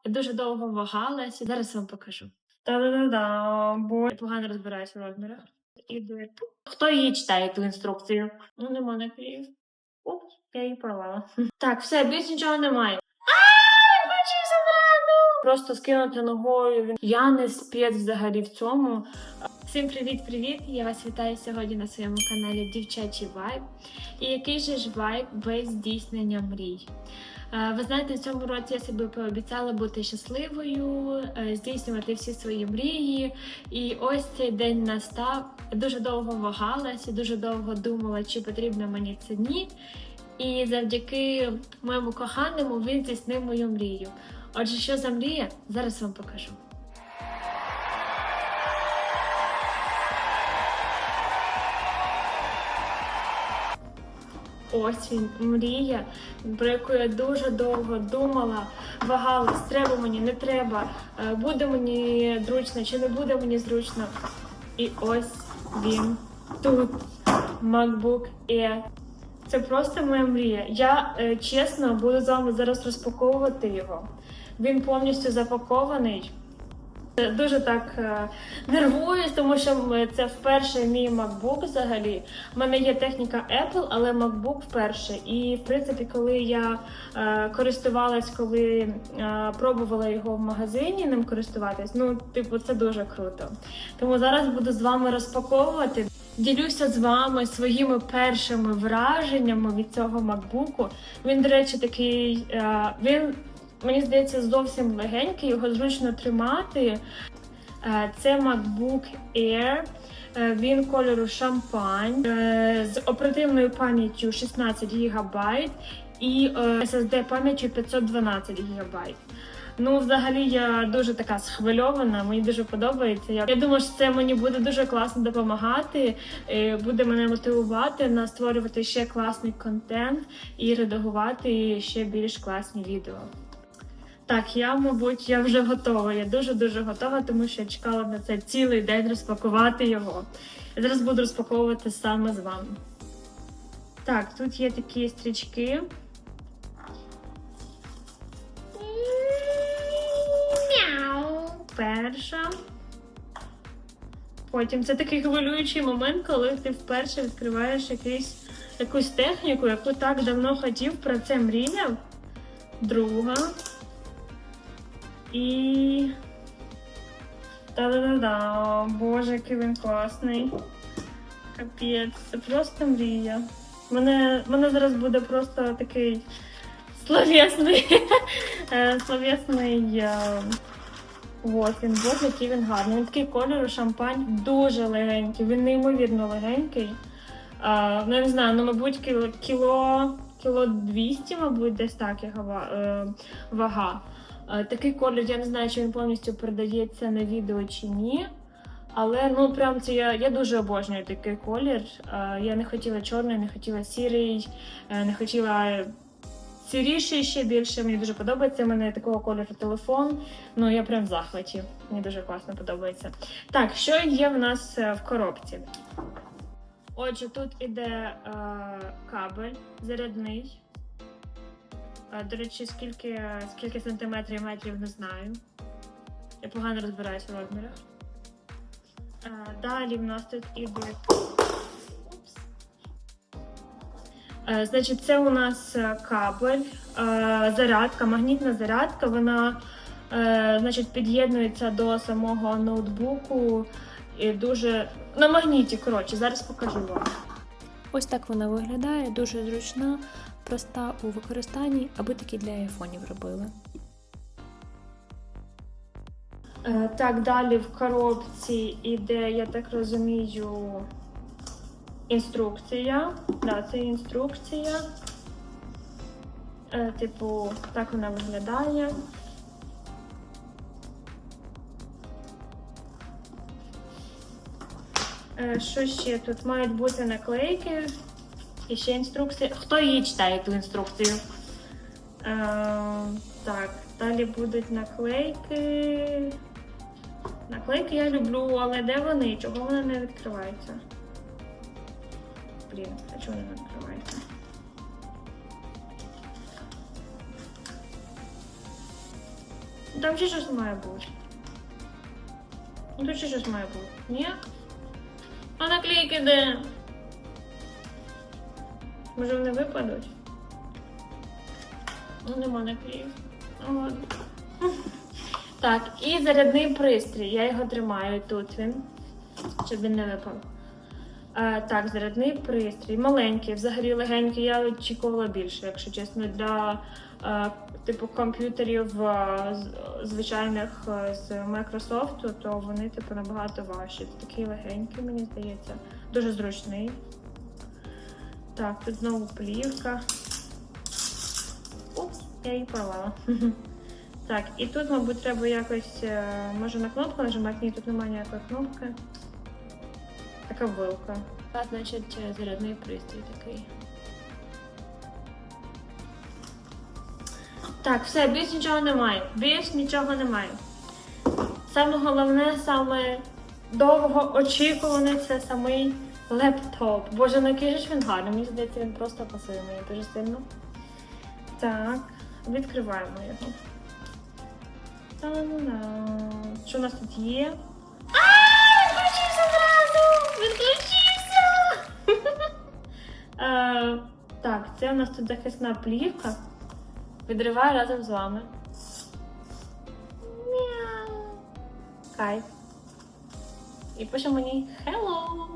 Дуже довго вагалась, і зараз вам покажу. Та-да-да-да, бо я погано розбираюся в розмірах. Хто її читає ту інструкцію? Ну, нема наклеїв. Упс, я її порвала. Так, все, більш нічого немає. Просто скинути ногою. Я не спец взагалі в цьому. Всім привіт-привіт! Я вас вітаю сьогодні на своєму каналі Дівчачий Вайб. І який же ж вайб без здійснення мрій? Ви знаєте, в цьому році я собі пообіцяла бути щасливою, здійснювати всі свої мрії. І ось цей день настав. Я дуже довго вагалася, дуже довго думала, чи потрібно мені це ні. І завдяки моєму коханому він здійснив мою мрію. Отже, що за мрія? Зараз вам покажу. Ось він, мрія, про яку я дуже довго думала, вагалась, треба мені, не треба, буде мені зручно чи не буде мені зручно. І ось він тут, MacBook Air. Це просто моя мрія. Я, чесно, буду з вами зараз розпаковувати його. Він повністю запакований. Дуже так нервуюсь, тому що це вперше мій MacBook взагалі. У мене є техніка Apple, але MacBook вперше. І, в принципі, коли я користувалась, коли пробувала його в магазині ним користуватись, ну, типу, це дуже круто. Тому зараз буду з вами розпаковувати. Ділюся з вами своїми першими враженнями від цього MacBook. Він, до речі, такий, мені здається, зовсім легенький, його зручно тримати. Це MacBook Air, він кольору шампань, з оперативною пам'яттю 16 ГБ і SSD пам'яттю 512 ГБ. Ну, взагалі, я дуже така схвильована, мені дуже подобається. Я думаю, що це мені буде дуже класно допомагати, буде мене мотивувати на створювати ще класний контент і редагувати ще більш класні відео. Так, мабуть, я вже готова. Я дуже-дуже готова, тому що я чекала на це цілий день розпакувати його. Я зараз буду розпаковувати саме з вами. Так, тут є такі стрічки. Перша. Потім це такий хвилюючий момент, коли ти вперше відкриваєш якусь техніку, яку так давно хотів, про це мріяв. Друга. І... Та-да-да-да, боже, який він класний. Капець, це просто мрія. Мене зараз буде просто такий словесний... От він, боже, який він гарний. Він такий кольору шампань, дуже легенький, він неймовірно легенький. Ну, я не знаю, ну, мабуть, кіло 200, мабуть, десь так його вага. Такий колір, я не знаю, чи він повністю передається на відео чи ні. Але, ну, прям це я дуже обожнюю такий колір. Я не хотіла чорний, не хотіла сірий, не хотіла сіріший ще більше. Мені дуже подобається, у мене такого кольору телефон. Ну, я прям в захваті. Мені дуже класно подобається. Так, що є в нас в коробці? Отже, тут іде кабель зарядний. До речі, скільки сантиметрів, метрів, не знаю. Я погано розбираюся в розмірах. Далі в нас тут іде... Значить, це у нас кабель, зарядка, магнітна зарядка. Вона, значить, під'єднується до самого ноутбуку і дуже... на магніті, коротше, зараз покажу вам. Ось так вона виглядає, дуже зручна, проста у використанні, аби такі для айфонів робили. Так, далі в коробці іде, я так розумію, інструкція. Так, це інструкція. Типу, так вона виглядає. Що ще? Тут мають бути наклейки. І ще інструкція. Хто її читає, ту інструкцію? Так, далі будуть наклейки. Наклейки я люблю, але де вони? Чого вони не відкриваються? Блін, а чого вони не відкриваються? Там ще щось має бути. Тут ще щось має бути. Ні? А наклейки де? Може вони випадуть? Ну, нема наклеїв. Ну, ладно. Так, і зарядний пристрій. Я його тримаю тут він, щоб він не випав. Так, зарядний пристрій. Маленький, взагалі легенький. Я очікувала більше, якщо чесно. Для типу комп'ютерів звичайних з Microsoft, то вони типу набагато важчі. Це такий легенький, мені здається. Дуже зручний. Так, тут знову плівка. Упс, я її порвала. Так, і тут, мабуть, треба якось, може на кнопку нажимати? Ні, тут немає ніякої кнопки. Така вилка. А, значить, зарядний пристрій такий. Так, все, більш нічого немає. Більш нічого немає. Саме головне, саме довго очікуваний це самий лептоп. Боже, на який ж він гарний. Мені здається, він просто пасує мені дуже сильно. Так, відкриваємо його. Та-на-на. Що у нас тут є? Він включився зразу! Він включився! Так, це у нас тут захисна плівка. Відриваю разом з вами. Мяу. Кайф. І пише мені hello.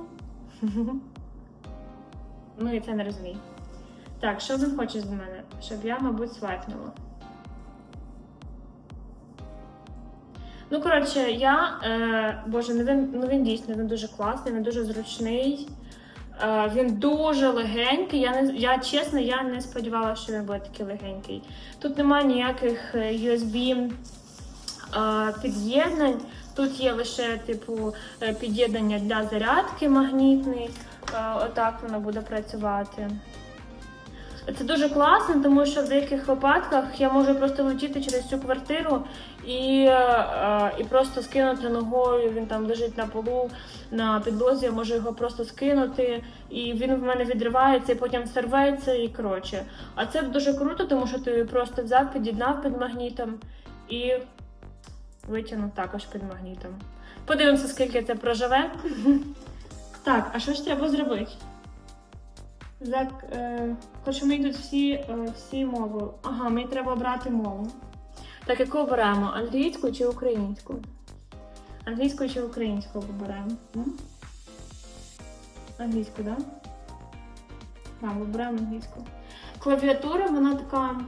Ну і це не розумію. Так, що він хоче з мене? Щоб я, мабуть, свайпнула. Ну, коротше, боже, він дійсно, він дуже класний, він дуже зручний. Він дуже легенький. Я чесно, я не сподівалася, що він буде такий легенький. Тут немає ніяких USB під'єднань. Тут є лише, типу, під'єднання для зарядки магнітний. Отак воно буде працювати. Це дуже класно, тому що в деяких випадках я можу просто летіти через всю квартиру і просто скинути ногою, він там лежить на полу, на підлозі, я можу його просто скинути, і він в мене відривається, і потім сорветься, і коротше. А це дуже круто, тому що ти просто взяв, під'єднав під магнітом і витягнув також під магнітом. Подивимося, скільки це проживе. Так, а що ж треба зробити? Коротше, мені тут всі мови. Ага, мені треба обрати мову. Так, яку обираємо? Англійську чи українську? Англійську чи українську обираємо? Англійську, так? Так, вибираємо англійську. Клавіатура, вона така,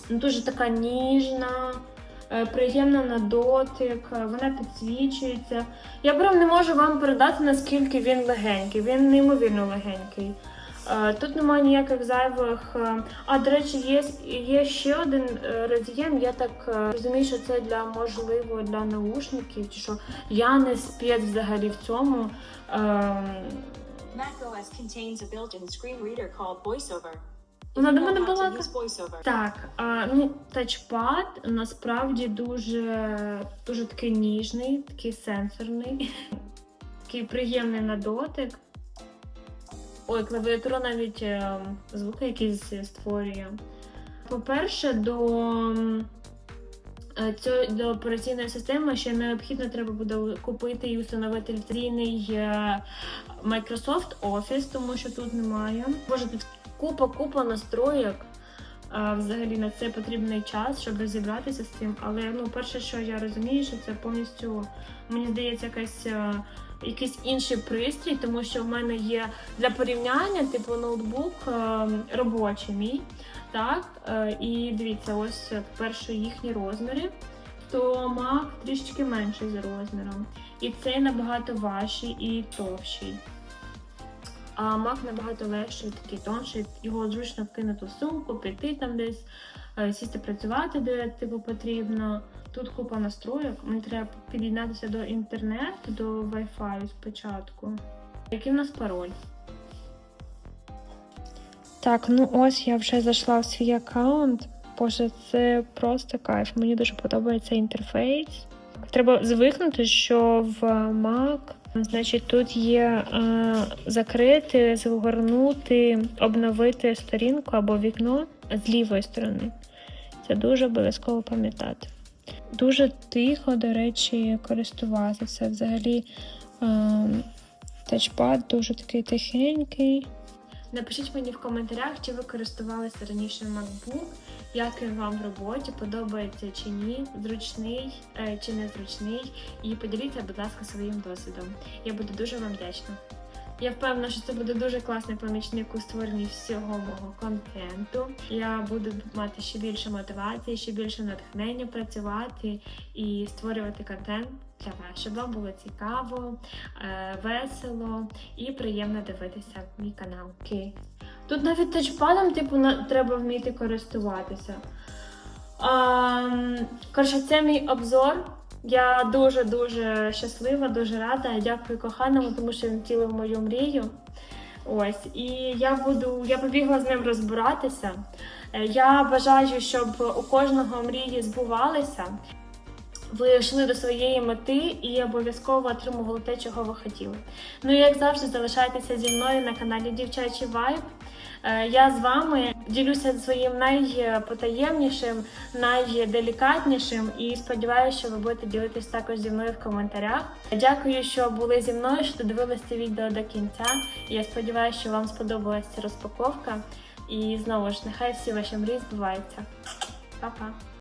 дуже така ніжна, приємна на дотик, вона підсвічується. Я прям не можу вам передати, наскільки він легенький. Він неймовірно легенький. Тут немає ніяких зайвих... до речі, є ще один роз'єм, я так розумію, що це можливо для наушників, чи що. Я не спец взагалі в цьому. macOS contains a built-in screen reader called VoiceOver. Вона до мене була. VoiceOver. Так, тачпад насправді дуже такий ніжний, такий сенсорний, такий приємний на дотик. Ой, клавіатура навіть звуки якісь створює. По-перше, до операційної системи ще необхідно треба буде купити і установити ліцензійний Microsoft Office, тому що тут немає. Боже, тут купа настроєк. Взагалі на це потрібний час, щоб розібратися з цим. Але перше, що я розумію, що це повністю, мені здається, якийсь інший пристрій, тому що в мене є для порівняння, типу ноутбук робочий мій. Так? І дивіться, ось перші їхні розміри, то Mac трішечки менший за розміром. І цей набагато важчий і товщий. А Mac набагато легший, такий тонший, його зручно вкинути в сумку, піти там десь, сісти працювати, де типу потрібно. Тут купа настроїк, мені треба під'єднатися до інтернету, до Wi-Fi спочатку. Який в нас пароль? Так, ось я вже зайшла в свій аккаунт. Боже, це просто кайф, мені дуже подобається інтерфейс. Треба звикнути, що в Mac, значить, тут є закрити, згорнути, обновити сторінку або вікно з лівої сторони. Це дуже обов'язково пам'ятати. дуже тихо, до речі, користуватися. Взагалі тачпад дуже такий тихенький. Напишіть мені в коментарях, чи ви користувалися раніше MacBook, як він вам в роботі, подобається чи ні, зручний чи незручний. І поділіться, будь ласка, своїм досвідом. Я буду дуже вам вдячна. Я впевнена, що це буде дуже класний помічник у створенні всього мого контенту. Я буду мати ще більше мотивації, ще більше натхнення працювати і створювати контент для вас, щоб вам було цікаво, весело і приємно дивитися мій канал. Окей. Тут навіть тачпадом треба вміти користуватися. Коротше, це мій обзор. Я дуже-дуже щаслива, дуже рада. Дякую коханому, тому що він втілив мою мрію. Ось. І я побігла з ним розбиратися. Я бажаю, щоб у кожного мрії збувалися. Ви йшли до своєї мети і обов'язково отримували те, чого ви хотіли. Ну і як завжди, залишайтеся зі мною на каналі Дівчачий Вайб. Я з вами ділюся своїм найпотаємнішим, найделікатнішим і сподіваюся, що ви будете ділитись також зі мною в коментарях. Дякую, що були зі мною, що додивились це відео до кінця. Я сподіваюся, що вам сподобалася ця розпаковка. І знову ж, нехай всі ваші мрії збуваються. Па-па!